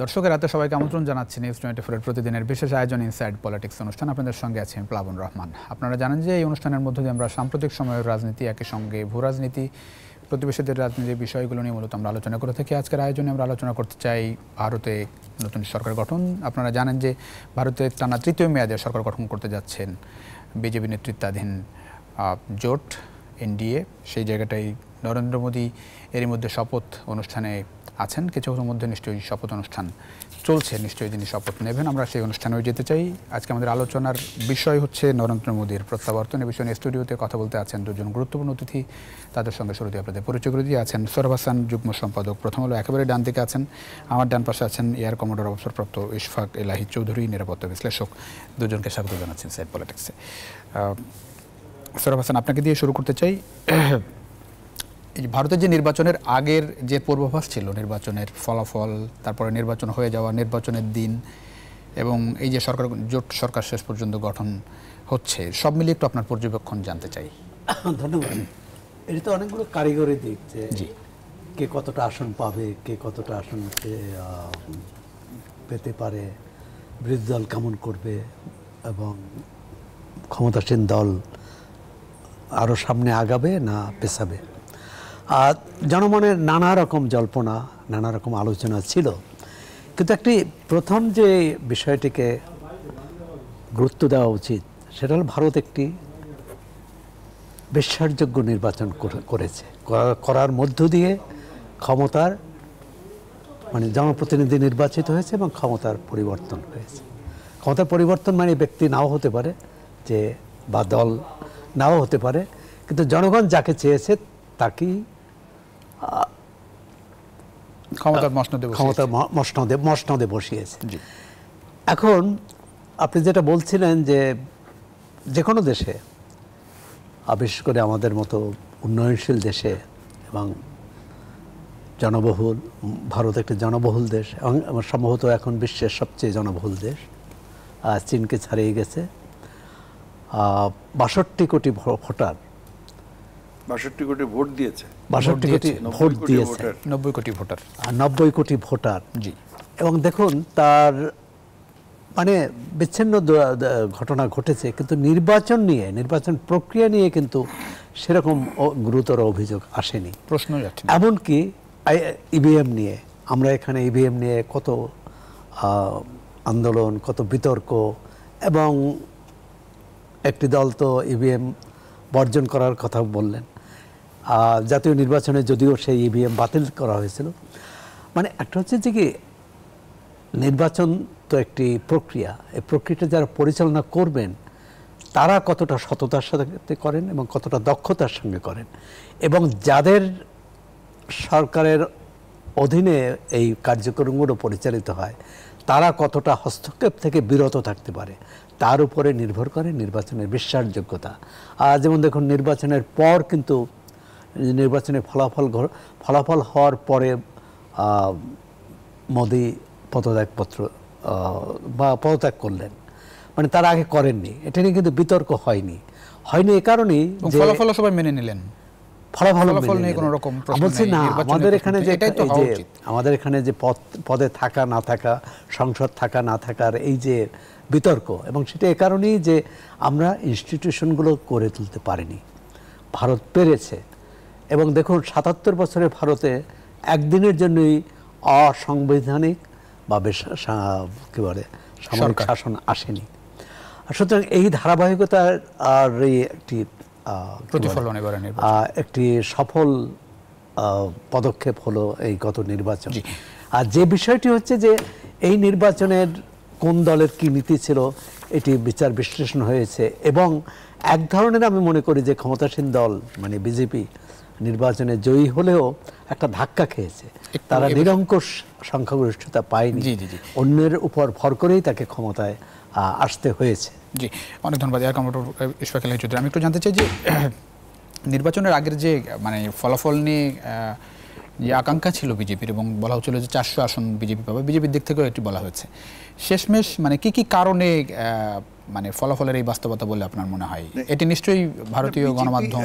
দর্শকের রাতে সবাইকে আমন্ত্রণ জানাচ্ছি নিউজ 24 এর প্রতিদিনের বিশেষ আয়োজন ইনসাইড পলিটিক্স অনুষ্ঠান। আপনাদের সঙ্গে আছি প্লাবন রহমান। আপনারা জানেন যে এই অনুষ্ঠানের মধ্য দিয়ে আমরা সাম্প্রতিক সময়ের রাজনীতি, একই সঙ্গে ভূ রাজনীতি, প্রতিবেশীদের রাজনীতির বিষয়গুলো নিয়ে মূলত আমরা আলোচনা করে থাকি। আজকের আয়োজনে আমরা আলোচনা করতে চাই ভারতে নতুন সরকার গঠন। আপনারা জানেন যে ভারতে টানা তৃতীয় মেয়াদে সরকার গঠন করতে যাচ্ছেন বিজেপি নেতৃত্বাধীন জোট এনডিএ। সেই জায়গাটাই নরেন্দ্র মোদী এরই মধ্যে শপথ অনুষ্ঠানে আছেন। কিছুক্ষণের মধ্যে নিশ্চয়ই শপথ অনুষ্ঠান চলছে, নিশ্চয়ই তিনি শপথ নেবেন। আমরা সেই অনুষ্ঠানেও যেতে চাই। আজকে আমাদের আলোচনার বিষয় হচ্ছে নরেন্দ্র মোদীর প্রত্যাবর্তন। এ বিষয়ে স্টুডিওতে কথা বলতে আছেন দুজন গুরুত্বপূর্ণ অতিথি। তাদের সঙ্গে শুরুতে আপনাদের পরিচয় করে দিয়ে আছেন সৌরভ হাসান, যুগ্ম সম্পাদক প্রথম আলো, একেবারে ডান দিকে আছেন। আমার ডান পাশে আছেন এয়ার কমোডোর অবসরপ্রাপ্ত ইশফাক এলাহি চৌধুরী, নিরাপত্তা বিশ্লেষক। দুজনকে স্বাগত জানাচ্ছি ইনসাইড পলিটিক্সে। সৌরভ হাসান, আপনাকে দিয়ে শুরু করতে চাই। ভারতের যে নির্বাচনের আগের যে পূর্বাভাস ছিল, নির্বাচনের ফলাফল, তারপরে নির্বাচন হয়ে যাওয়া, নির্বাচনের দিন, এবং এই যে সরকার জোট সরকার শেষ পর্যন্ত গঠন হচ্ছে, সব মিলিয়ে একটু আপনার পর্যবেক্ষণ জানতে চাই। ধন্যবাদ। এটা তো অনেকগুলো কারিগরি দিক, যে কে কতটা আসন পাবে, কে কতটা আসন পেতে পারে, বিরোধী দল কেমন করবে, এবং ক্ষমতাসীন দল আরও সামনে আগাবে না পেছাবে। আর জনমনের নানা রকম জল্পনা, নানা রকম আলোচনা ছিল। কিন্তু একটি প্রথম যে বিষয়টিকে গুরুত্ব দেওয়া উচিত, সেটা হল ভারত একটি বিশ্বাসযোগ্য নির্বাচন করেছে। করার মধ্য দিয়ে ক্ষমতার জনপ্রতিনিধি নির্বাচিত হয়েছে এবং ক্ষমতার পরিবর্তন হয়েছে। ক্ষমতার পরিবর্তন মানে ব্যক্তি নাও হতে পারে, যে বা দল নাও হতে পারে, কিন্তু জনগণ যাকে চেয়েছে তাকেই ক্ষমতার মসনদে বসিয়েছে। এখন আপনি যেটা বলছিলেন, যে কোনো দেশে, বিশেষ করে আমাদের মতো উন্নয়নশীল দেশে এবং জনবহুল, ভারত একটি জনবহুল দেশ এবং সম্ভবত এখন বিশ্বের সবচেয়ে জনবহুল দেশ, চীনকে ছাড়িয়ে গেছে। 62 কোটি ভোটার, 62 কোটি ভোট দিয়েছে, 62 কোটি ভোট দিয়েছে, 90 কোটি ভোটার, 90 কোটি ভোটার। জি। এবং দেখুন, তার বিচ্ছিন্ন ঘটনা ঘটেছে, কিন্তু নির্বাচন প্রক্রিয়া নিয়ে কিন্তু সেরকম গুরুতর অভিযোগ আসেনি, প্রশ্ন। এমনকি ইভিএম নিয়ে, আমরা এখানে ইভিএম নিয়ে কত আন্দোলন, কত বিতর্ক, এবং একটি দল তো ইভিএম বর্জন করার কথা বললেন। জাতীয় নির্বাচনে যদিও সেই ইভিএম বাতিল করা হয়েছিল। একটা হচ্ছে যে কি, নির্বাচন তো একটি প্রক্রিয়া, এই প্রক্রিয়াটা যারা পরিচালনা করবেন তারা কতটা সততার সাথে করেন এবং কতটা দক্ষতার সঙ্গে করেন, এবং যাদের সরকারের অধীনে এই কার্যক্রমগুলো পরিচালিত হয় তারা কতটা হস্তক্ষেপ থেকে বিরত থাকতে পারে, তার উপরে নির্ভর করে নির্বাচনের বিশ্বাসযোগ্যতা। যেমন দেখুন, নির্বাচনের পর কিন্তু নির্বাচনের ফলাফল হওয়ার পরে মোদি পদত্যাগপত্র বা পদত্যাগ করলেন, তার আগে করেননি। এটা নিয়ে কিন্তু বিতর্ক হয়নি এ কারণেই ফলাফল সবাই মেনে নিলেন। আমাদের এখানে যে পদে থাকা না থাকা, সংসদ থাকা না থাকার এই যে বিতর্ক, এবং সেটা এ কারণেই যে আমরা ইনস্টিটিউশনগুলো করে তুলতে পারিনি, ভারত পেরেছে। এবং দেখুন, 77 বছরের ভারতে একদিনের জন্যই অসাংবিধানিক বা কি বলে সামরিক শাসন আসেনি। সুতরাং এই ধারাবাহিকতার আর একটি সফল পদক্ষেপ হলো এই গত নির্বাচন। আর যে বিষয়টি হচ্ছে যে এই নির্বাচনের কোন দলের কি নীতি ছিল, এটি বিচার বিশ্লেষণ হয়েছে, এবং এক ধরনের আমি মনে করি যে ক্ষমতাসীন দল বিজেপি নির্বাচনে জয়ী হলেও একটা ধাক্কা খেয়েছে। তারা নিরঙ্কুশ সংখ্যাগরিষ্ঠতা পায়নি, অন্যের উপর ভর করেই তাকে ক্ষমতায় আসতে হয়েছে। জি, অনেক ধন্যবাদ এয়ার কমোডোর ইশফাক এলাহি চৌধুরী। আমি একটু জানতে চাই যে নির্বাচনের আগের যে ফলাফল নিয়ে যে আকাঙ্ক্ষা ছিল বিজেপির, এবং বলা হচ্ছিল যে 400 আসন বিজেপি পাবে, বিজেপির দিক থেকেও এটি বলা হয়েছে। শেষমেশ কি কি কারণে ফলাফলের এই বাস্তবতা বলে আপনার মনে হয়? এটি নিশ্চয়ই ভারতীয় গণমাধ্যম,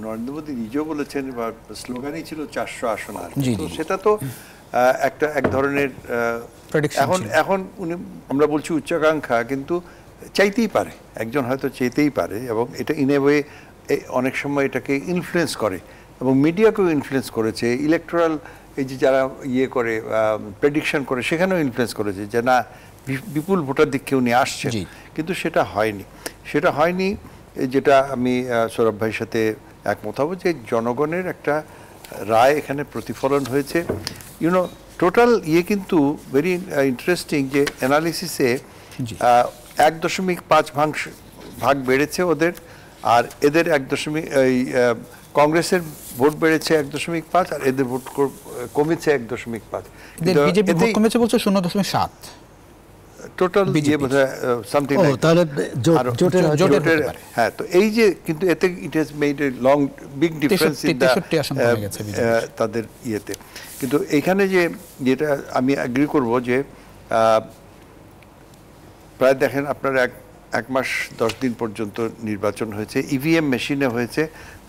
নরেন্দ্র মোদী নিজেও বলেছেন, বা স্লোগানই ছিল 400 আসন। সেটা তো এক ধরনের Prediction ছিল। এখন উনি আমরা বলছি উচ্চাকাঙ্ক্ষা, কিন্তু চাইতেই পারে, একজন হয়তো চাইতেই পারে, এবং এটা ইন এ ওয়ে অনেক সময় এটাকে ইনফ্লুয়েন্স করে, এবং মিডিয়াকেও ইনফ্লুয়েন্স করেছে, ইলেকটোরাল এই যে যারা করে প্রেডিকশন করে সেখানেও ইনফ্লুয়েন্স করেছে যে না বিপুল ভোটার দিকে উনি আসছেন, কিন্তু সেটা হয়নি। যেটা আমি সৌরভ ভাইয়ের সাথে একমত হব যে জনগণের একটা রায় এখানে প্রতিফলন হয়েছে। ইউনো টোটাল কিন্তু ভেরি ইন্টারেস্টিং যে অ্যানালিসিসে 1.5 ভাগ বেড়েছে ওদের, আর এদের কংগ্রেসের ভোট বেড়েছে 1.5, আর এদের ভোট কমেছে 1.5। বিজেপি ভোট কমেছে বলছে 0.7 টোটাল সামথিং লাইক তাহলে জোটের হ্যাঁ। তো এই যে কিন্তু এতে it has made a long big difference in তাদের ইয়েতে। কিন্তু এইখানে যেটা আমি এগ্রি করব যে প্রায় দেখেন আপনার 1 মাস 10 দিন পর্যন্ত নির্বাচন হয়েছে, ইভিএম মেশিনে হয়েছে,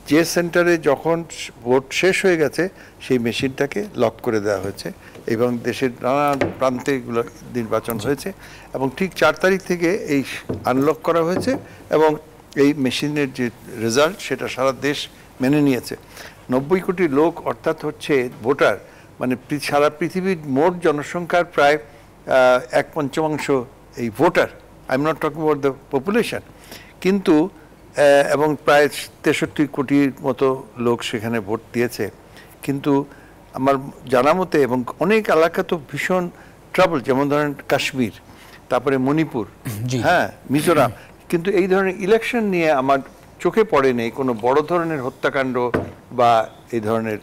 যে সেন্টারে যখন ভোট শেষ হয়ে গেছে সেই মেশিনটাকে লক করে দেওয়া হয়েছে, এবং দেশের নানা প্রান্তে এগুলো নির্বাচন হয়েছে, এবং ঠিক 4 তারিখ থেকে এই আনলক করা হয়েছে, এবং এই মেশিনের যে রেজাল্ট সেটা সারা দেশ মেনে নিয়েছে। 90 কোটি লোক অর্থাৎ হচ্ছে ভোটার, মানে সারা পৃথিবীর মোট জনসংখ্যার প্রায় 1/5 এই voter. I am not talking about the population, কিন্তু এবং প্রায় 63 কোটির মতো লোক সেখানে ভোট দিয়েছে। কিন্তু আমার জানা মতে, এবং অনেক এলাকা তো ভীষণ ট্রাবল, যেমন ধরেন কাশ্মীর, তারপরে মণিপুর, হ্যাঁ, মিজোরাম, কিন্তু এই ধরনের ইলেকশন নিয়ে আমার চোখে পড়ে নেই কোনো বড় ধরনের হত্যাকাণ্ড বা এই ধরনের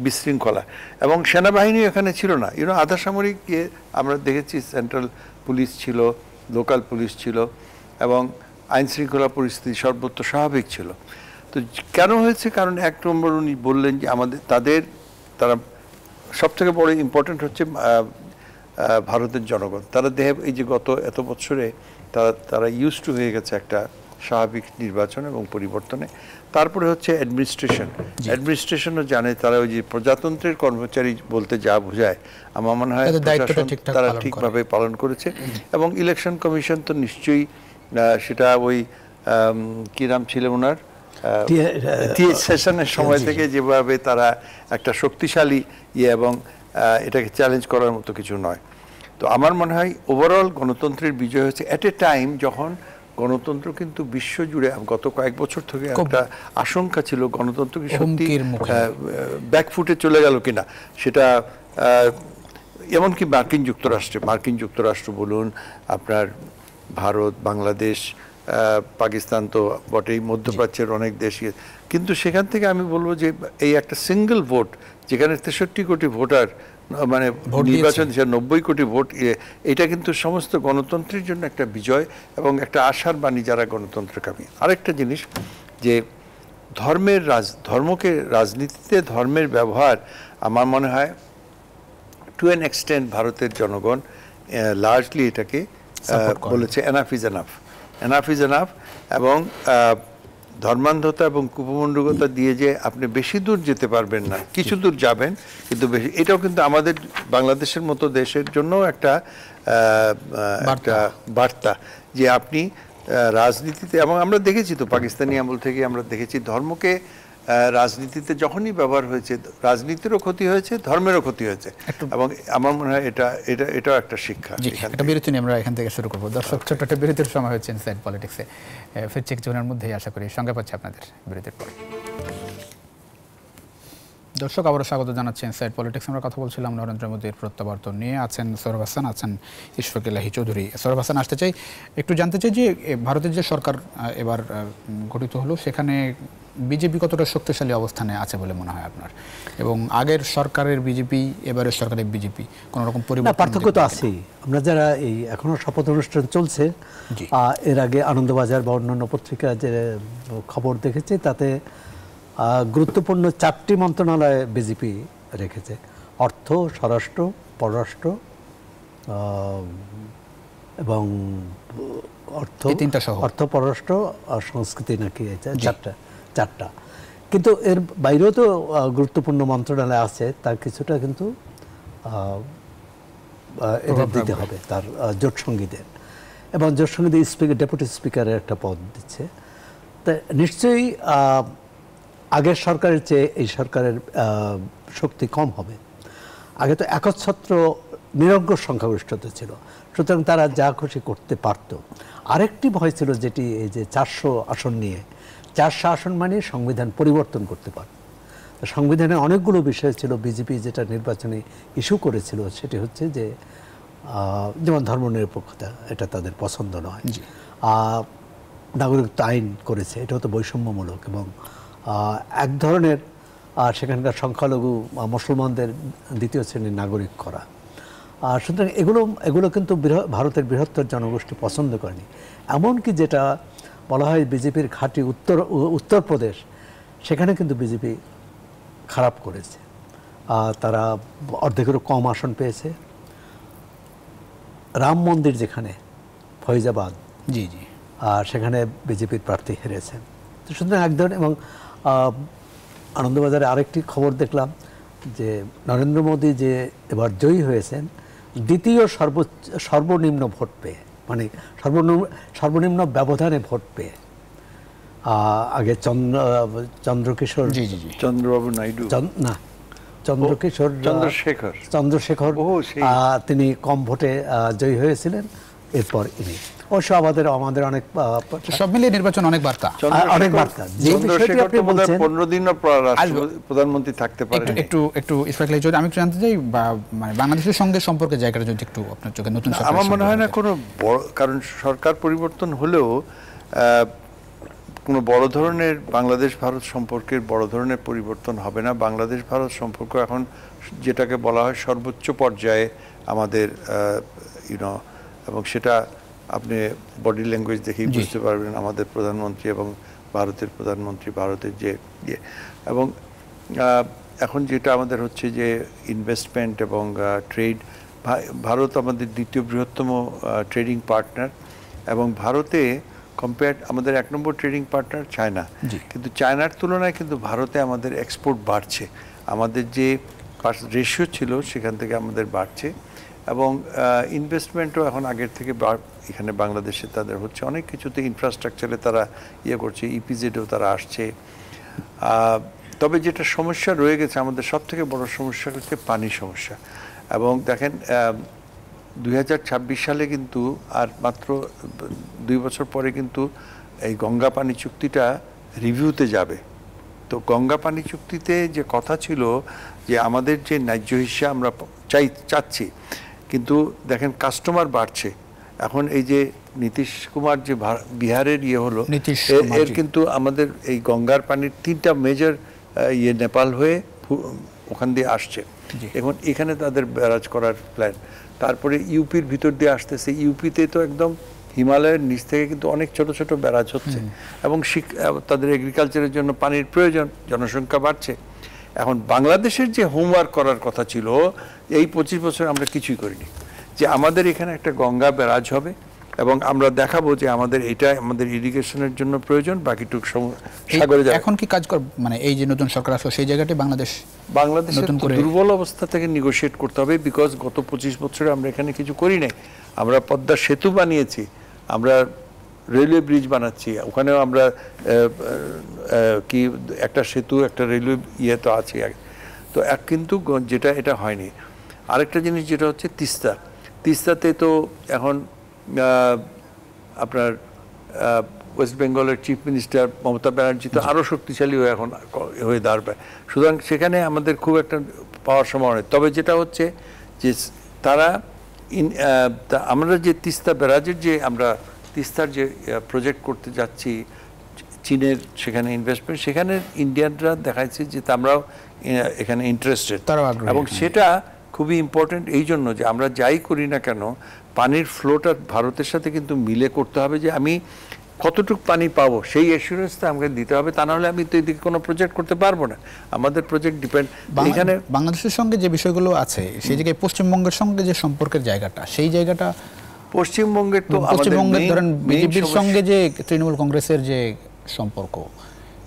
বিশৃঙ্খলা, এবং সেনাবাহিনী এখানে ছিল না। আধা সামরিক আমরা দেখেছি, সেন্ট্রাল পুলিশ ছিল, লোকাল পুলিশ ছিল, এবং আইন শৃঙ্খলা পরিস্থিতি সর্বত্র স্বাভাবিক ছিল। তো কেন হয়েছে? কারণ 1 নম্বর উনি বললেন যে তারা সবথেকে বড় ইম্পর্টেন্ট হচ্ছে ভারতের জনগণ, তারা এই যে গত এত বছরে তারা ইউজ টু হয়ে গেছে একটা স্বাভাবিক নির্বাচন এবং পরিবর্তনে। তারপরে হচ্ছে অ্যাডমিনিস্ট্রেশনও জানে, তারা ওই যে প্রজাতন্ত্রের কর্মচারী বলতে যা বোঝায়, আমার মনে হয় তারা ঠিকভাবে পালন করেছে। এবং ইলেকশন কমিশন তো নিশ্চয়ই সেটা ওই কি নাম ছিল ওনার, সেশনের সময় থেকে যেভাবে তারা একটা শক্তিশালী এবং এটাকে চ্যালেঞ্জ করার মতো কিছু নয়। তো আমার মনে হয় ওভারঅল গণতন্ত্রের বিজয় হচ্ছে এট এ টাইম যখন গণতন্ত্র কিন্তু বিশ্বজুড়ে গত কয়েক বছর থেকে একটা আশঙ্কা ছিল গণতন্ত্র কি সত্যি ব্যাকফুটে চলে গেল কিনা। সেটা এমনকি মার্কিন যুক্তরাষ্ট্র বলুন, আপনার ভারত, বাংলাদেশ, পাকিস্তান তো বটেই, মধ্যপ্রাচ্যের অনেক দেশ, কিন্তু সেখান থেকে আমি বলবো যে এই একটা সিঙ্গেল ভোট, যেখানে 63 কোটি ভোটার মানে নির্বাচন 90 কোটি ভোট, এটা কিন্তু সমস্ত গণতন্ত্রের জন্য একটা বিজয় এবং একটা আশার বাণী যারা গণতন্ত্রকামী। আরেকটা জিনিস যে ধর্মকে রাজনীতিতে ধর্মের ব্যবহার, আমার মনে হয় টু অ্যান এক্সটেন্ট ভারতের জনগণ লার্জলি এটাকে বলেছে এনাফ ইজ এনাফ, এবং ধর্মান্ধতা এবং কুপমণ্ডুকতা দিয়ে যে আপনি বেশি দূর যেতে পারবেন না, কিছু দূর যাবেন কিন্তু বেশি, এটাও কিন্তু আমাদের বাংলাদেশের মতো দেশের জন্য একটা বার্তা যে আপনি রাজনীতিতে, এবং আমরা দেখেছি তো পাকিস্তানি আমল থেকে আমরা দেখেছি ধর্মকে রাজনীতিতে যখনই ব্যবহার হয়েছে, রাজনীতিরও ক্ষতি হয়েছে, ধর্মেরও ক্ষতি হয়েছে, এবং আমার মনে হয় এটাও একটা শিক্ষা। একটা বিরতি নিয়ে আমরা এখান থেকে শুরু করবো। দর্শক, ছোট্ট একটা বিরতির সময় হচ্ছে ইনসাইড পলিটিক্সে, ফিরছে কিছুক্ষণের মধ্যেই আশা করি। সঙ্গে পাচ্ছি আপনাদের বিরতির পর। দর্শক, আবারও স্বাগত জানাচ্ছি ইনসাইড পলিটিক্স। আমরা কথা বলছিলাম নরেন্দ্র মোদীর প্রত্যাবর্তন নিয়ে। আছেন সৌরভ হাসান, আছেন ইশফাক ইলাহি চৌধুরী। সৌরভ হাসান, আসতে চাই, একটু জানতে চাই যে ভারতের যে সরকার এবার গঠিত হলো, সেখানে বিজেপি কতটা শক্তিশালী অবস্থানে আছে বলে মনে হয় আপনার? এবং আগের সরকারের বিজেপি, এবারের সরকারের বিজেপি কোনো রকম পরিবর্তন? পার্থক্য তো আছেই। আমরা যারা এই এখনো শপথ অনুষ্ঠান চলছে, এর আগে আনন্দবাজার বা অন্যান্য পত্রিকা যে খবর দেখেছি, তাতে গুরুত্বপূর্ণ 4টি মন্ত্রণালয় বিজেপি রেখেছে: অর্থ, স্বরাষ্ট্র, পররাষ্ট্র এবং অর্থ, পররাষ্ট্র আর সংস্কৃতি, নাকি চারটা। কিন্তু এর বাইরেও তো গুরুত্বপূর্ণ মন্ত্রণালয় আছে, তার কিছুটা কিন্তু এদের দিতে হবে তার জোট সঙ্গীদের, এবং জোট সঙ্গীদের স্পিকার ডেপুটি স্পিকারের একটা পদ দিচ্ছে। তা নিশ্চয়ই আগের সরকারের চেয়ে এই সরকারের শক্তি কম হবে। আগে তো একচ্ছত্র নিরঙ্কুশ সংখ্যাগরিষ্ঠতা ছিল, সুতরাং তারা যা খুশি করতে পারত। আরেকটি ভয় ছিল যেটি এই যে 400 আসন নিয়ে, 400 আসন মানে সংবিধান পরিবর্তন করতে পারে। সংবিধানে অনেকগুলো বিষয় ছিল, বিজেপি যেটা নির্বাচনে ইস্যু করেছিল সেটি হচ্ছে যে যেমন ধর্মনিরপেক্ষতা, এটা তাদের পছন্দ নয়। নাগরিকত্ব আইন করেছে, এটাও তো বৈষম্যমূলক, এবং এক ধরনের সেখানকার সংখ্যালঘু মুসলমানদের দ্বিতীয় শ্রেণীর নাগরিক করা। সুতরাং এগুলো কিন্তু ভারতের বৃহত্তর জনগোষ্ঠী পছন্দ করেনি। এমনকি যেটা বলা হয় বিজেপির ঘাঁটি উত্তরপ্রদেশ, সেখানে কিন্তু বিজেপি খারাপ করেছে। তারা অর্ধেকেরও কম আসন পেয়েছে। রাম মন্দির যেখানে ফৈজাবাদ, জি জি, সেখানে বিজেপির প্রার্থী হেরেছেন। তো সুতরাং এক ধরনের, এবং আনন্দবাজারে আরেকটি খবর দেখলাম যে নরেন্দ্র মোদী যে এবার জয়ী হয়েছেন দ্বিতীয় সর্বনিম্ন ভোট পেয়ে, মানে সর্বনিম্ন ব্যবধানে ভোট পেয়ে। আগে চন্দ্রকিশোর, জি জি জি, চন্দ্রবাবু নাইডু, না চন্দ্রকিশোর, চন্দ্রশেখর তিনি কম ভোটে জয়ী হয়েছিলেন। এরপর ইনি অবশ্য আমাদের অনেক সব মিলিয়ে নির্বাচন অনেক বার্তা, অনেক বার্তা। যে বিষয়টি আপনি বলছেন 15 দিনও প্রধানমন্ত্রী থাকতে পারেন। একটু স্পেশালি যদি আমি জানতে চাই, মানে বাংলাদেশের সঙ্গে সম্পর্কের জায়গাটা যদি একটু আপনার চোখে নতুন, আমার মনে হয় না কোনো বড়, কারণ সরকার পরিবর্তন হলেও কোনো বড় ধরনের বাংলাদেশ ভারত সম্পর্কের বড় ধরনের পরিবর্তন হবে না। বাংলাদেশ ভারত সম্পর্ক এখন যেটাকে বলা হয় সর্বোচ্চ পর্যায়ে আমাদের এবং সেটা আপনি বডি ল্যাঙ্গুয়েজ দেখেই বুঝতে পারবেন আমাদের প্রধানমন্ত্রী এবং ভারতের প্রধানমন্ত্রী, ভারতের যে এবং এখন যেটা আমাদের হচ্ছে যে ইনভেস্টমেন্ট এবং ট্রেড, ভারত আমাদের দ্বিতীয় বৃহত্তম ট্রেডিং পার্টনার, এবং ভারতে আমাদের 1 নম্বর ট্রেডিং পার্টনার চায়না, কিন্তু চায়নার তুলনায় কিন্তু ভারতে আমাদের এক্সপোর্ট বাড়ছে। আমাদের যে রেশিও ছিল সেখান থেকে আমাদের বাড়ছে, এবং ইনভেস্টমেন্টও এখন আগের থেকে এখানে বাংলাদেশে তাদের হচ্ছে, অনেক কিছুতে ইনফ্রাস্ট্রাকচারে তারা করছে, ইপিজেডেও তারা আসছে। তবে যেটা সমস্যা রয়ে গেছে, আমাদের সব থেকে বড় সমস্যা হচ্ছে পানি সমস্যা। এবং দেখেন 2026 সালে কিন্তু আর মাত্র 2 বছর পরে কিন্তু এই গঙ্গা পানি চুক্তিটা রিভিউতে যাবে। তো গঙ্গা পানি চুক্তিতে যে কথা ছিল যে আমাদের যে ন্যায্য হিস্সা আমরা চাচ্ছি, কিন্তু দেখেন কাস্টমার বাড়ছে। এখন এই যে নীতিশ কুমার যে বিহারের হলো, এর কিন্তু আমাদের এই গঙ্গার পানির 3টা মেজর নেপাল হয়ে ওখান দিয়ে আসছে। এখন এখানে তাদের ব্যারাজ করার প্ল্যান। তারপরে ইউপির ভিতর দিয়ে আসতেছে, ইউপিতে তো একদম হিমালয়ের নিচ থেকে কিন্তু অনেক ছোট ছোট ব্যারাজ হচ্ছে, এবং তাদের এগ্রিকালচারের জন্য পানির প্রয়োজন, জনসংখ্যা বাড়ছে। এখন বাংলাদেশের যে হোমওয়ার্ক করার কথা ছিল এই 25 বছর আমরা কিছুই করিনি, যে আমাদের এখানে একটা গঙ্গা ব্যারাজ হবে এবং আমরা দেখাবো যে আমাদের এটা আমাদের ইরিগেশনের জন্য প্রয়োজন, বাকিটুকু সাগরে যাবে। এখন কি কাজ কর, মানে এই যে নতুন সরকার আসলো সেই জায়গাতে বাংলাদেশের দুর্বল অবস্থা থেকে নেগোশিয়েট করতে হবে, বিকজ গত 25 বছরে আমরা এখানে কিছু করি নাই। আমরা পদ্মা সেতু বানিয়েছি, আমরা রেলওয়ে ব্রিজ বানাচ্ছি, ওখানেও আমরা কি একটা সেতু একটা রেলওয়ে তো আছে, তো কিন্তু যেটা এটা হয়নি। আরেকটা জিনিস যেটা হচ্ছে তিস্তাতে তো এখন আপনার ওয়েস্ট বেঙ্গলের চিফ মিনিস্টার মমতা ব্যানার্জি তো আরও শক্তিশালী হয়ে দাঁড়াবে, সুতরাং সেখানে আমাদের খুব একটা পাওয়ার সম্ভাবনা নেই। তবে যেটা হচ্ছে যে তারা আমরা যে তিস্তা ব্যারাজের যে আমরা তিস্তার যে প্রজেক্ট করতে যাচ্ছি, চীনের সেখানে ইনভেস্টমেন্ট, সেখানে ইন্ডিয়ানরা দেখাচ্ছে যে আমরাও এখানে ইন্টারেস্টেড, এবং সেটা খুবই ইম্পর্টেন্ট এই জন্য যে আমরা যাই করি না কেন পানির ফ্লোটা ভারতের সাথে কিন্তু মিলে করতে হবে, যে আমি কতটুকু পানি পাবো সেই অ্যাসুরেন্সটা আমাকে দিতে হবে, তা নাহলে আমি তো এদিকে কোনো প্রজেক্ট করতে পারবো না। আমাদের প্রজেক্ট ডিপেন্ড এখানে বাংলাদেশের সঙ্গে যে বিষয়গুলো আছে সেই জায়গায় পশ্চিমবঙ্গের সঙ্গে যে সম্পর্কের জায়গাটা, সেই জায়গাটা পশ্চিমবঙ্গের তো পশ্চিমবঙ্গের ধরেন বিজেপির সঙ্গে যে তৃণমূল কংগ্রেসের যে সম্পর্ক,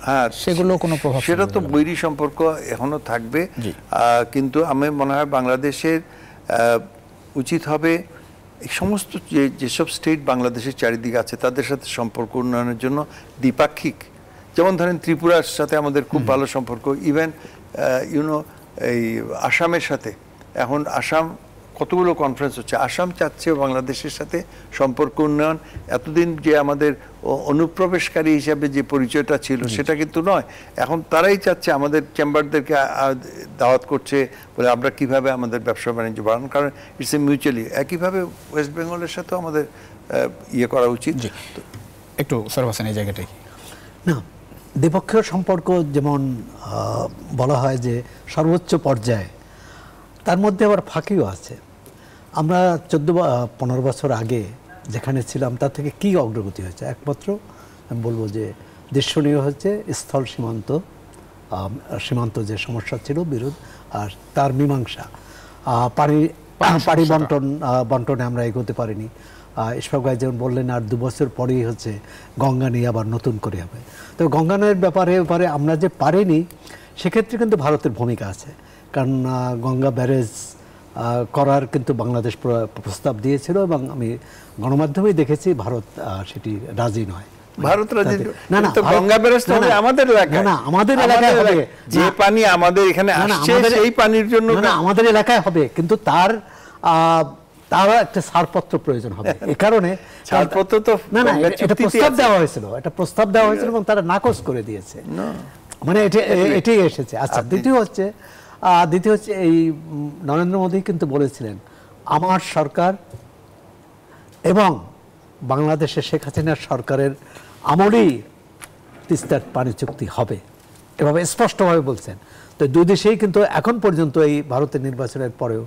হ্যাঁ সেগুলো কোনো প্রভাব সেটা তো ফেলবে না। বৈরী সম্পর্ক এখনো থাকবে, জি। কিন্তু আমি মনে হয় বাংলাদেশের উচিত হবে এই সমস্ত যেসব স্টেট বাংলাদেশের চারিদিকে আছে তাদের সাথে সম্পর্ক উন্নয়নের জন্য দ্বিপাক্ষিক, যেমন ধরেন ত্রিপুরার সাথে আমাদের খুব ভালো সম্পর্ক, ইভেন ইউনো এই আসামের সাথে এখন আসাম কতগুলো কনফারেন্স হচ্ছে, আসাম চাচ্ছে বাংলাদেশের সাথে সম্পর্ক উন্নয়ন। এতদিন যে আমাদের অনুপ্রবেশকারী হিসাবে যে পরিচয়টা ছিল সেটা কিন্তু নয়, এখন তারাই চাচ্ছে আমাদের চেম্বারদেরকে দাওয়াত করছে বলে আমরা কিভাবে আমাদের ব্যবসা বাণিজ্য বাড়ানো, কারণ ইটস এ মিউচুয়ালি। একইভাবে ওয়েস্ট বেঙ্গলের সাথেও আমাদের ইয়ে করা উচিত। একটু সরব হোসেন এই জায়গাটাই না, দ্বিপক্ষীয় সম্পর্ক যেমন বলা হয় যে সর্বোচ্চ পর্যায়ে, তার মধ্যে আবার ফাঁকিও আছে। আমরা 14-15 বছর আগে যেখানে ছিলাম তার থেকে কি অগ্রগতি হয়েছে? একমাত্র আমি বলবো যে দৃশ্যনীয় হচ্ছে স্থল সীমান্ত যে সমস্যা ছিল বিরোধ আর তার মীমাংসা। পানি বন্টনে আমরা এগোতে পারিনি। ইশফাক ভাই যেমন বললেন আর 2 বছর পরেই হচ্ছে গঙ্গা নিয়ে আবার নতুন করে হবে। তো গঙ্গা নয়ের ব্যাপারে আমরা যে পারিনি সেক্ষেত্রে কিন্তু ভারতের ভূমিকা আছে, কারণ গঙ্গা ব্যারেজ করার কিন্তু বাংলাদেশ প্রস্তাব দিয়েছিল এবং আমি গণমাধ্যমেই দেখেছি ভারত সেটি রাজি নয়। ভারত রাজি না, তো গঙ্গা ব্যারেজ তো আমাদের এলাকায়, না আমাদের এলাকায় হবে, যে পানি আমাদের এখানে আসছে সেই পানির জন্য না আমাদের এলাকায় হবে, কিন্তু তার একটা ছাড়পত্র প্রয়োজন হবে। এই কারণে ছাড়পত্র তো না এটা প্রস্তাব দেওয়া হয়েছিল, এবং তারা নাকচ করে দিয়েছে, মানে এটাই এসেছে। আচ্ছা, দ্বিতীয় হচ্ছে এই নরেন্দ্র মোদী কিন্তু বলেছিলেন আমার সরকার এবং বাংলাদেশের শেখ হাসিনার সরকারের আমলেই তিস্তার পানি চুক্তি হবে, এভাবে স্পষ্টভাবে বলছেন। তো দুই দেশেই কিন্তু এখন পর্যন্ত এই ভারতের নির্বাচনের পরেও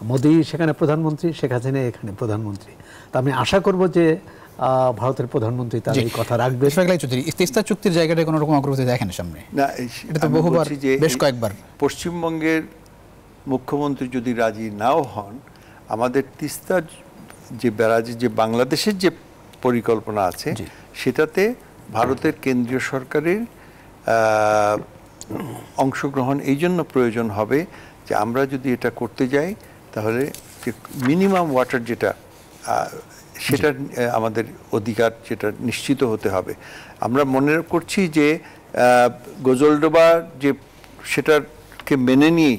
মোদী সেখানে প্রধানমন্ত্রী, শেখ হাসিনা এখানে প্রধানমন্ত্রী। তো আমি আশা করব যে ভারতের প্রধানমন্ত্রী তার এই কথা রাখবে। তিস্তা চুক্তির জায়গাটায় কোনো রকম অগ্রগতি দেখেন সামনে? না, এটা তো বহুবার, বেশ কয়েকবার পশ্চিমবঙ্গের মুখ্যমন্ত্রী যদি রাজি নাও হন, আমাদের তিস্তার যে ব্যারাজে যে বাংলাদেশের যে পরিকল্পনা আছে সেটাতে ভারতের কেন্দ্রীয় সরকারের অংশগ্রহণ এই জন্য প্রয়োজন হবে যে আমরা যদি এটা করতে যাই তাহলে যে মিনিমাম ওয়াটার যেটা সেটা আমাদের অধিকার যেটা নিশ্চিত হতে হবে। আমরা মনে করছি যে গজলডোবা যে সেটাকে মেনে নিয়ে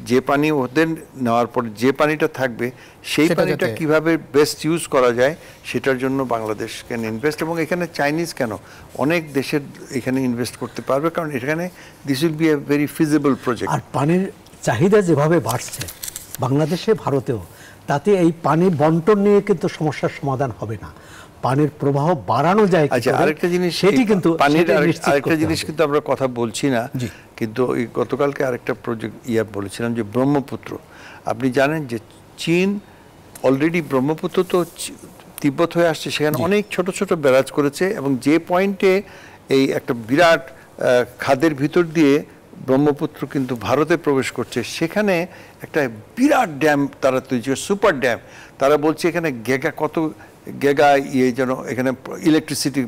যে পানি ওদের নেওয়ার পরে যে পানিটা থাকবে সেই পানিটা কিভাবে বেস্ট ইউজ করা যায় সেটার জন্য বাংলাদেশ ক্যান ইনভেস্ট, এবং এখানে চাইনিজ কেন অনেক দেশের এখানে ইনভেস্ট করতে পারবে, কারণ এখানে this will be a very feasible project. আর পানির চাহিদা যেভাবে বাড়ছে বাংলাদেশে ভারতেও, তাতে এই পানি বন্টন নিয়ে কিন্তু সমস্যার সমাধান হবে না। পানির প্রবাহ বাড়ানো যায়। আচ্ছা, আরেকটা জিনিস, সেটি কিন্তু আরেকটা জিনিস কিন্তু আমরা কথা বলছি না, কিন্তু এই গতকালকে আরেকটা প্রজেক্ট বলেছিলাম যে ব্রহ্মপুত্র। আপনি জানেন যে চীন অলরেডি ব্রহ্মপুত্র তো তিব্বত হয়ে আসছে, সেখানে অনেক ছোট ছোট ব্যারাজ করেছে, এবং যে পয়েন্টে এই একটা বিরাট খাদের ভিতর দিয়ে ব্রহ্মপুত্র কিন্তু ভারতে প্রবেশ করছে, সেখানে একটা বিরাট ড্যাম তারা তৈরি, সুপার ড্যাম। তারা বলছে এখানে কত গেগা যেন এখানে ইলেকট্রিসিটি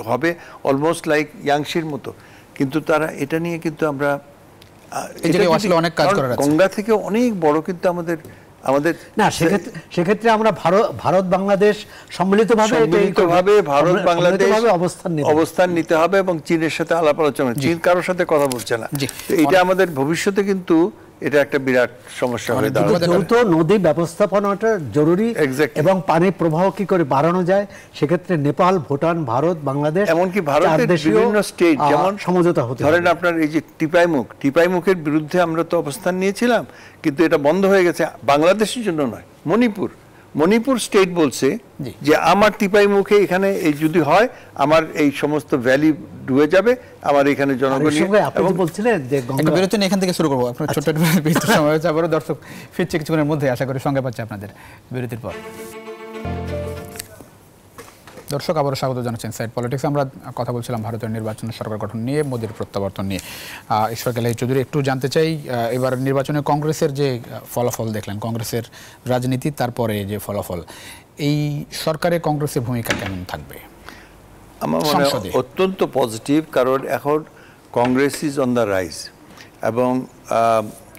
হবে, অলমোস্ট লাইক ইয়াংশির মতো। কিন্তু তারা এটা নিয়ে কিন্তু আমরা গঙ্গা থেকে অনেক বড় কিন্তু আমাদের না, সেক্ষেত্রে আমরা ভারত বাংলাদেশ সম্মিলিতভাবে ভারত বাংলাদেশ অবস্থান নিতে হবে, এবং চীনের সাথে আলাপ আলোচনা। চীন কারোর সাথে কথা বলছে না, এটা আমাদের ভবিষ্যতে কিন্তু এটা একটা বিরাট সমস্যা হয়ে দাঁড়াবে। দ্রুত নদী ব্যবস্থাপনাটা জরুরি, এবং পানির প্রবাহ কি করে বাড়ানো যায় সেক্ষেত্রে নেপাল, ভুটান, ভারত, বাংলাদেশ, এমনকি ভারতের বিভিন্ন স্টেট যেমন সমঝোতা হতে ধরেন আপনার এই যে টিপাইমুখের বিরুদ্ধে আমরা তো অবস্থান নিয়েছিলাম, কিন্তু এটা বন্ধ হয়ে গেছে। বাংলাদেশের জন্য নয়, মণিপুর স্টেট বলছে যে আমার টিপাইমুখে এখানে এই যদি হয় আমার এই সমস্ত ভ্যালি ডুবে যাবে, আমার এখানে জনগণ বলছিলেন যে বিরতি এখান থেকে শুরু করবো। আপনার ছোট্ট বিরতি সময় হচ্ছে, আবারও দর্শক ফিরছে কিছুক্ষণের মধ্যে, আশা করি সঙ্গে পাচ্ছে আপনাদের বিরতির পর। দর্শক আবারও স্বাগত জানাচ্ছি ইনসাইড পলিটিক্স। আমরা কথা বলছিলাম ভারতের নির্বাচনের সরকার গঠন নিয়ে, মোদির প্রত্যাবর্তন নিয়ে। ইশফাক আলহাই চৌধুরী, একটু জানতে চাই এবার নির্বাচনে কংগ্রেসের যে ফলাফল দেখলেন, কংগ্রেসের রাজনীতি, তারপরে যে ফলাফল, এই সরকারে কংগ্রেসের ভূমিকা কেমন থাকবে? আমার মনে হয় অত্যন্ত পজিটিভ, কারণ এখন Congress is on the rise, এবং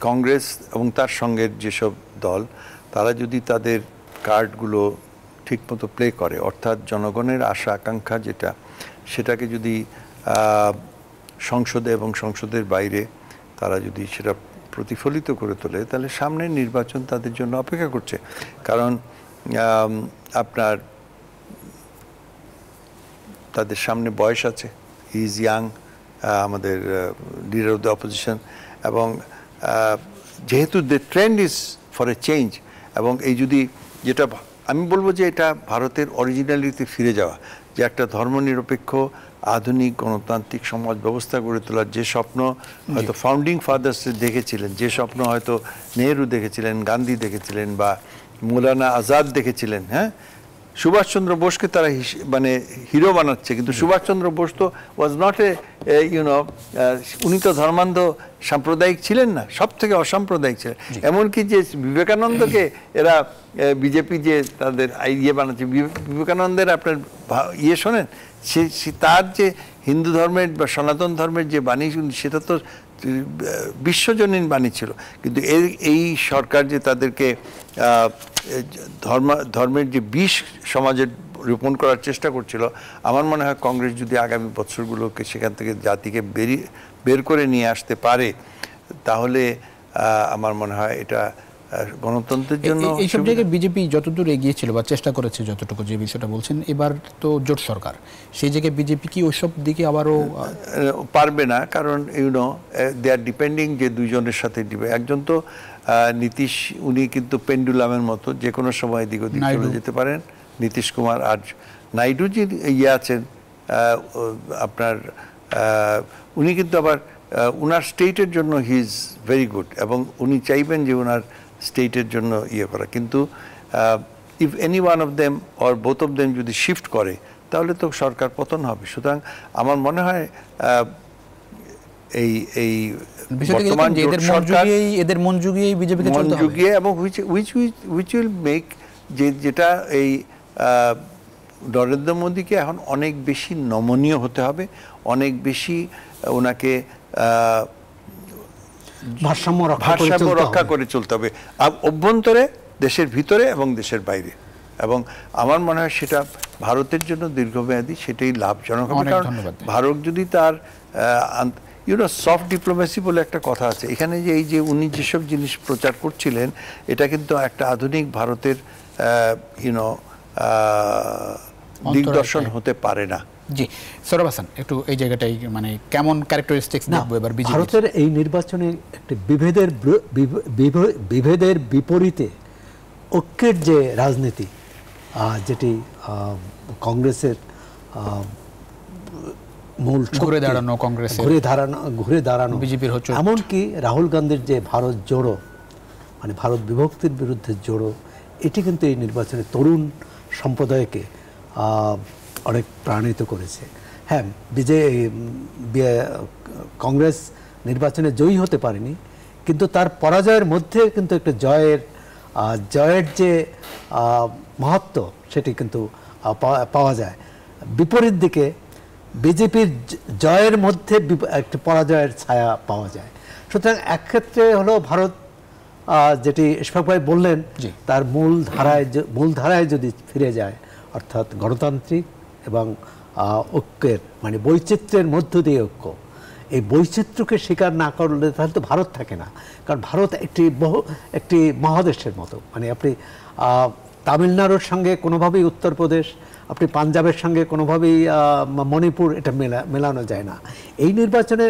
কংগ্রেস এবং তার সঙ্গের যেসব দল, তারা যদি তাদের কার্ডগুলো ঠিকমতো প্লে করে, অর্থাৎ জনগণের আশা আকাঙ্ক্ষা যেটা, সেটাকে যদি সংসদে এবং সংসদের বাইরে তারা যদি সেটা প্রতিফলিত করে তোলে, তাহলে সামনের নির্বাচন তাদের জন্য অপেক্ষা করছে। কারণ আপনার তাদের সামনে বয়স আছে, হি ইজ ইয়াং, আমাদের লিডার অফ দ্য অপোজিশন, এবং যেহেতু the trend is for a change, এবং এই যদি যেটা আমি বলবো যে এটা ভারতের অরিজিনালিটিতে ফিরে যাওয়া, যে একটা ধর্মনিরপেক্ষ আধুনিক গণতান্ত্রিক সমাজ ব্যবস্থা গড়ে তোলার যে স্বপ্ন হয়তো ফাউন্ডিং ফাদার্স দেখেছিলেন, যে স্বপ্ন হয়তো নেহরু দেখেছিলেন, গান্ধী দেখেছিলেন, বা মৌলানা আজাদ দেখেছিলেন, হ্যাঁ, সুভাষচন্দ্র বোসকে তারা মানে হিরো বানাচ্ছে, কিন্তু সুভাষচন্দ্র বোস তো ওয়াজ নট এ ইউনো, উনি তো ধর্মান্ধ সাম্প্রদায়িক ছিলেন না, সব থেকে অসাম্প্রদায়িক ছিলেন। এমনকি যে বিবেকানন্দকে এরা বিজেপি যে তাদের ইয়ে বানাচ্ছে, বিবেকানন্দের আপনার ইয়ে শোনেন, তার যে হিন্দু ধর্মের বা সনাতন ধর্মের যে বাণী, সেটা তো বিশ্বজনীন বাণী ছিল। কিন্তু এই সরকার যে তাদেরকে ধর্মের যে বিষ সমাজে রোপণ করার চেষ্টা করছিল, আমার মনে হয় কংগ্রেস যদি আগামী বছরগুলোকে সেখান থেকে জাতিকে বের করে নিয়ে আসতে পারে, তাহলে আমার মনে হয় এটা গণতন্ত্রের জন্য। এইসব জায়গায় বিজেপি যতদূর এগিয়েছিল বা চেষ্টা করেছে, যতটুকু যে বিষয়টা বলছেন, এবার তো জোট সরকার, সেই জায়গায় বিজেপি কি ওইসব দিকে আবারও পারবে না, কারণ ইউনো দে আর ডিপেন্ডিং যে দুইজনের সাথে দিবে। একজন তো নীতিশ, উনি কিন্তু পেন্ডুলামের মতো যে কোনো সময় দিক ওদিক চলে যেতে পারেন, নীতিশ কুমার। আর নাইডু যে ইয়ে আছেন আপনার, উনি কিন্তু আবার উনার স্টেটের জন্য হি ইজ ভেরি গুড, এবং উনি চাইবেন যে উনার স্টেটের জন্য ইয়ে করা। কিন্তু if any one of them or both of them যদি শিফট করে, তাহলে তো সরকার পতন হবে। সুতরাং আমার মনে হয় এই বর্তমান এদের মন জুগিয়েই বিজেপিকে চলতে হবে, এবং হুইচ উইল মেক যেটা এই নরেন্দ্র মোদীকে এখন অনেক বেশি নমনীয় হতে হবে, অনেক বেশি ওনাকে ভারসাম্য রক্ষা করে চলতে হবে, অভ্যন্তরে, দেশের ভিতরে এবং দেশের বাইরে। এবং আমার মনে হয় সেটা ভারতের জন্য দীর্ঘমেয়াদী সেটাই লাভজনক হবে। কারণ ভারত যদি তার সফট ডিপ্লোমেসি বলে একটা কথা আছে এখানে, যে এই যে উনি যেসব জিনিস প্রচার করছিলেন, এটা কিন্তু একটা আধুনিক ভারতের দিগদর্শন হতে পারে না। জি, সৌরভ হাসান, একটু এই জায়গাটাই মানে কেমন ক্যারেক্টারিস্টিক্স দেখবো এবার বিজেপি? ভারতের এই নির্বাচনে একটি বিভেদের বিপরীতে ঐক্যের যে রাজনীতি, যেটি কংগ্রেসের মূল ঘুরে দাঁড়ানো বিজেপির হচ্ছে, এমনকি রাহুল গান্ধীর যে ভারত জোড়ো, মানে ভারত বিভক্তির বিরুদ্ধে জোড়ো, এটি কিন্তু এই নির্বাচনে তরুণ সম্প্রদায়কে অনেক প্রাণিত করেছে। হ্যাঁ, কংগ্রেস নির্বাচনে জয়ী হতে পারেনি, কিন্তু তার পরাজয়ের মধ্যে কিন্তু একটা জয়ের যে মাহাত্ম্য, সেটি কিন্তু পাওয়া যায়। বিপরীত দিকে বিজেপির জয়ের মধ্যে একটি পরাজয়ের ছায়া পাওয়া যায়। সুতরাং এক ক্ষেত্রে হলো ভারত, যেটি ইশফাক ভাই বললেন, তার মূলধারায় যদি ফিরে যায়, অর্থাৎ গণতান্ত্রিক এবং ঐক্যের, মানে বৈচিত্র্যের মধ্য দিয়ে ঐক্য, এই বৈচিত্র্যকে স্বীকার না করলে তাহলে তো ভারত থাকে না। কারণ ভারত একটি মহাদেশের মতো, মানে আপনি তামিলনাড়ুর সঙ্গে কোনোভাবেই উত্তরপ্রদেশ, আপনি পাঞ্জাবের সঙ্গে কোনোভাবেই মণিপুর, এটা মেলানো যায় না। এই নির্বাচনে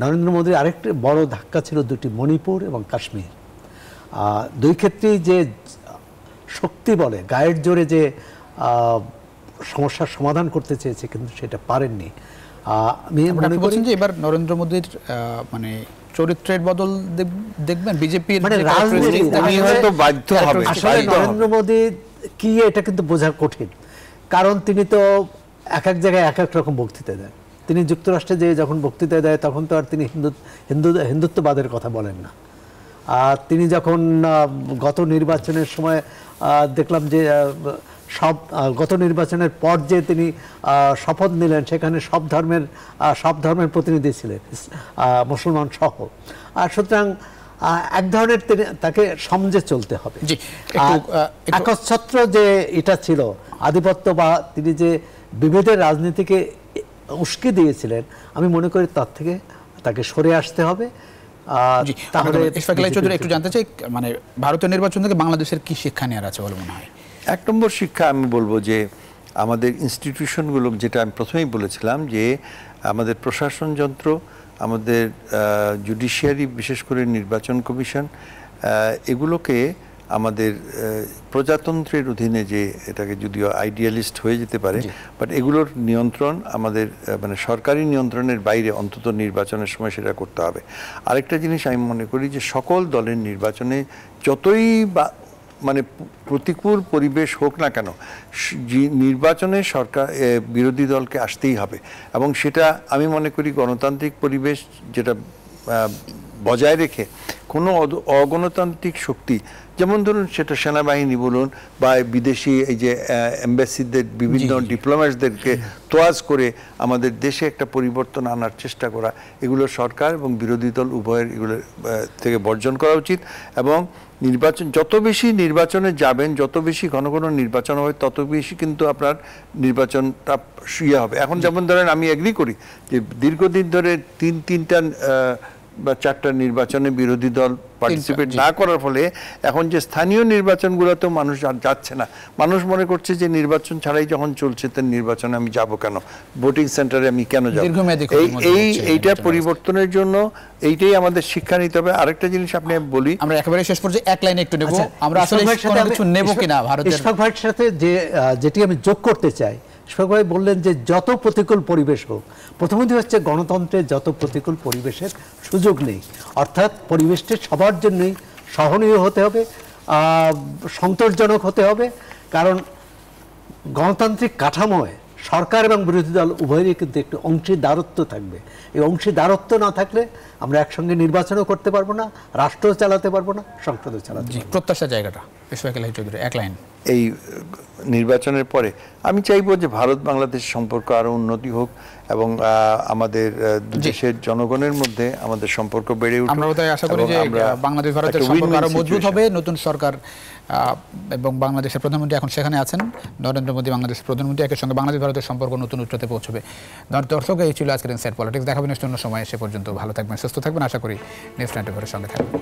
নরেন্দ্র মোদীর আরেকটি বড় ধাক্কা ছিল দুটি, মণিপুর এবং কাশ্মীর। দুই ক্ষেত্রেই যে শক্তি বলে, গায়ের জোরে যে সমস্যার সমাধান করতে চেয়েছে, কিন্তু সেটা পারেননি। আমি মনে করি যে এবার নরেন্দ্র মোদীর মানে চরিত্রের বদল দেখবেন বিজেপির, মানে আসলে নরেন্দ্র মোদী কি এটা কিন্তু বোঝা কঠিন, কারণ তিনি তো এক এক জায়গায় এক এক রকম বক্তৃতা দেন। তিনি যুক্তরাষ্ট্রে যে যখন বক্তৃতা দেয়, তখন তো আর তিনি হিন্দুত্ববাদের কথা বলেন না। তিনি যখন গত নির্বাচনের সময় দেখলাম যে গত নির্বাচনের পর যে তিনি শপথ নিলেন সেখানে সব ধর্মের প্রতিনিধি ছিলেন, মুসলমান সহ। আর সুতরাং এক ধরনের তাকে সমঝে চলতে হবে। একচ্ছত্র যে এটা ছিল আধিপত্য, বা তিনি যে বিভেদের রাজনীতিকে উস্কে দিয়েছিলেন, আমি মনে করি তার থেকে তাকে সরে আসতে হবে। তাহলে ইশফাক আলী চৌধুরী, একটু জানতে চাই, মানে ভারতীয় নির্বাচন থেকে বাংলাদেশের কি শিক্ষা নেওয়ার আছে বলে মনে হয়? এক নম্বর শিক্ষা আমি বলবো যে আমাদের ইনস্টিটিউশনগুলো, যেটা আমি প্রথমেই বলেছিলাম, যে আমাদের প্রশাসন যন্ত্র, আমাদের জুডিশিয়ারি, বিশেষ করে নির্বাচন কমিশন, এগুলোকে আমাদের প্রজাতন্ত্রের অধীনে, যে এটাকে যদিও আইডিয়ালিস্ট হয়ে যেতে পারে, বাট এগুলোর নিয়ন্ত্রণ আমাদের মানে সরকারি নিয়ন্ত্রণের বাইরে, অন্তত নির্বাচনের সময় সেটা করতে হবে। আরেকটা জিনিস আমি মনে করি যে সকল দলের নির্বাচনে যতই বা মানে প্রতিকূল পরিবেশ হোক না কেন, নির্বাচনে সরকার বিরোধী দলকে আসতেই হবে, এবং সেটা আমি মনে করি গণতান্ত্রিক পরিবেশ যেটা বজায় রেখে কোনো অগণতান্ত্রিক শক্তি, যেমন ধরুন সেটা সেনাবাহিনী বলুন বা বিদেশি এই যে এম্বাসিদের বিভিন্ন ডিপ্লোম্যাটসদেরকে তোয়াজ করে আমাদের দেশে একটা পরিবর্তন আনার চেষ্টা করা, এগুলো সরকার এবং বিরোধী দল উভয়ের এগুলো থেকে বর্জন করা উচিত। এবং নির্বাচন, যত বেশি নির্বাচনে যাবেন, যত বেশি ঘন ঘন নির্বাচন হবে, তত বেশি কিন্তু আপনার নির্বাচনটা ইয়ে হবে। এখন যেমন ধরেন, আমি এগ্রি করি যে দীর্ঘদিন ধরে তিনটা বা 4টা নির্বাচনে বিরোধী দল পার্টিসিপেট না করার ফলে এখন যে স্থানীয় নির্বাচনগুলোতেও মানুষ যাচ্ছে না। মানুষ মনে করছে যে নির্বাচন ছাড়াই যখন চলছে, তার নির্বাচনে আমি যাব কেন, ভোটিং সেন্টারে আমি কেন যাব? এইটা পরিবর্তনের জন্য এইটাই আমাদের শিক্ষা নিতে হবে। আরেকটা জিনিস আপনি বলি, আমরা একেবারে শেষ পর্যায়ে এক লাইনে একটু নেব, আমরা আসলে কিছু নেব কিনা ভারতের। ইশফাক ভাইয়ের সাথে যেটি আমি যোগ করতে চাই, ইশফাক ভাই বললেন যে যত প্রতিকূল পরিবেশ হোক, প্রথমত হচ্ছে গণতন্ত্রের যত প্রতিকূল পরিবেশের সুযোগ নেই, অর্থাৎ পরিবেশটি সবার জন্যই সহনীয় হতে হবে, সন্তোষজনক হতে হবে। কারণ গণতান্ত্রিক কাঠামোয় সরকার এবং বিরোধী দল উভয়েরই কিন্তু একটু অংশীদারত্ব থাকবে। এই অংশীদারত্ব না থাকলে আমরা একসঙ্গে নির্বাচনও করতে পারবো না, রাষ্ট্রও চালাতে পারবো না, সংসদও চালাতে পারবো না। প্রত্যাশার জায়গাটা ইশফাক আলী চৌধুরী, এক লাইন। এই নির্বাচনের পরে আমি চাইবো যে ভারত বাংলাদেশ সম্পর্ক আরো উন্নতি হোক, এবং আমাদের দেশের জনগণের মধ্যে আমাদের সম্পর্ক বেড়ে উঠুক। আমরা তাই আশা করি যে বাংলাদেশ ভারতের সম্পর্ক আরো মজবুত হবে। নতুন সরকার এবং বাংলাদেশের প্রধানমন্ত্রী এখন সেখানে আছেন, নরেন্দ্র মোদী বাংলাদেশের প্রধানমন্ত্রী, একই সঙ্গে বাংলাদেশ ভারতের সম্পর্ক নতুন উচ্চতায় পৌঁছবে। দর্শক, এই ছিল আজকের ইনসাইড পলিটিক্স। দেখাবেন অন্য সময়। সে পর্যন্ত ভালো থাকবেন, সুস্থ থাকবেন। আশা করি নিউজ 24 সঙ্গে থাকবেন।